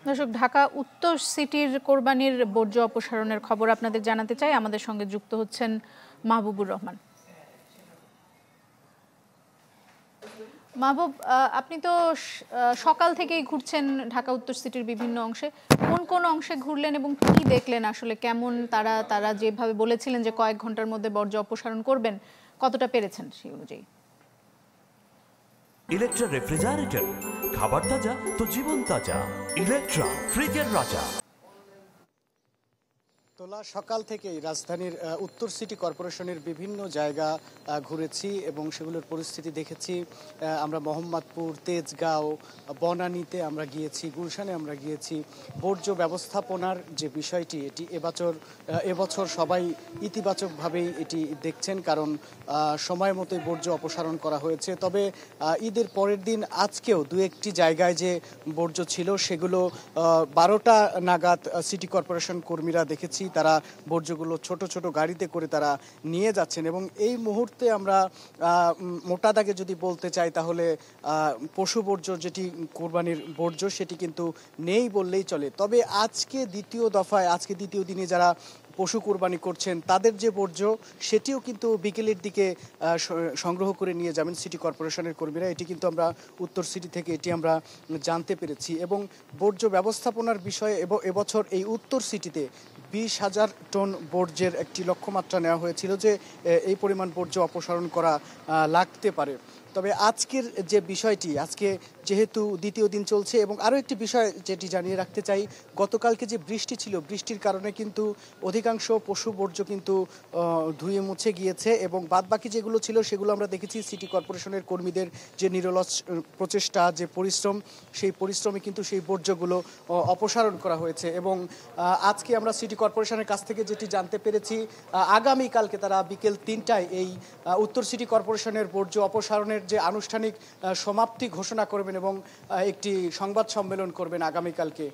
দর্শক, ঢাকা উত্তর সিটির কোরবানির বর্জ্য অপসারণের খবর আপনাদের জানাতে চাই। আমাদের সঙ্গে যুক্ত হচ্ছেন মাহবুবুর রহমান। মাহবুব, আপনি তো সকাল থেকেই ঘুরছেন ঢাকা উত্তর সিটির বিভিন্ন অংশে। কোন কোন অংশে ঘুরলেন এবং কি দেখলেন? আসলে কেমন তারা তারা যেভাবে বলেছিলেন যে কয়েক ঘন্টার মধ্যে বর্জ্য অপসারণ করবেন, কতটা পেরেছেন সেই অনুযায়ী? ইলেকট্রা রেফ্রিজারেটর, খাবার তাজা তো জীবন তাজা। ইলেকট্রা, ফ্রিজের রাজা। তোলা সকাল থেকেই রাজধানীর উত্তর সিটি কর্পোরেশনের বিভিন্ন জায়গা ঘুরেছি এবং সেগুলোর পরিস্থিতি দেখেছি। আমরা মোহাম্মদপুর, তেজগাঁও, বনানীতে আমরা গিয়েছি, গুলশানে আমরা গিয়েছি। বর্জ্য ব্যবস্থাপনার যে বিষয়টি, এটি এবছর সবাই ইতিবাচকভাবেই এটি দেখছেন, কারণ সময় মতোই বর্জ্য অপসারণ করা হয়েছে। তবে ঈদের পরের দিন আজকেও দু একটি জায়গায় যে বর্জ্য ছিল সেগুলো 12টা নাগাদ সিটি কর্পোরেশন কর্মীরা দেখেছি তারা বর্জ্যগুলো ছোট ছোট গাড়িতে করে তারা নিয়ে যাচ্ছেন। এবং এই মুহূর্তে আমরা মোটা দাগে যদি বলতে চাই তাহলে পশু বর্জ্য যেটি কোরবানির বর্জ্য সেটি কিন্তু নেই বললেই চলে। তবে আজকে দ্বিতীয় দিনে যারা পশু কোরবানি করছেন তাদের যে বর্জ্য সেটিও কিন্তু বিকেলের দিকে সংগ্রহ করে নিয়ে যাবেন সিটি কর্পোরেশনের কর্মীরা। এটি কিন্তু আমরা উত্তর সিটি থেকে আমরা জানতে পেরেছি। এবং বর্জ্য ব্যবস্থাপনার বিষয়ে এবছর এই উত্তর সিটিতে 20,000 টন বর্জ্যের একটি লক্ষ্যমাত্রা নেওয়া হয়েছিল যে এই পরিমাণ বর্জ্য অপসারণ করা লাগতে পারে। তবে আজকের যে বিষয়টি, আজকে যেহেতু দ্বিতীয় দিন চলছে, এবং আরও একটি বিষয় যেটি জানিয়ে রাখতে চাই, গতকালকে যে বৃষ্টি ছিল, বৃষ্টির কারণে কিন্তু অধিকাংশ পশু বর্জ্য কিন্তু ধুয়ে মুছে গিয়েছে এবং বাদবাকি যেগুলো ছিল সেগুলো আমরা দেখেছি সিটি কর্পোরেশনের কর্মীদের যে নিরলস প্রচেষ্টা, যে পরিশ্রম, সেই পরিশ্রমে কিন্তু সেই বর্জ্যগুলো অপসারণ করা হয়েছে। এবং আজকে আমরা সিটি কর্পোরেশনের কাছ থেকে যেটি জানতে পেরেছি, আগামীকালকে তারা বিকেল 3টায় এই উত্তর সিটি কর্পোরেশনের বর্জ্য অপসারণের যে আনুষ্ঠানিক সমাপ্তি ঘোষণা করবেন এবং একটি সংবাদ সম্মেলন করবেন আগামীকালকে।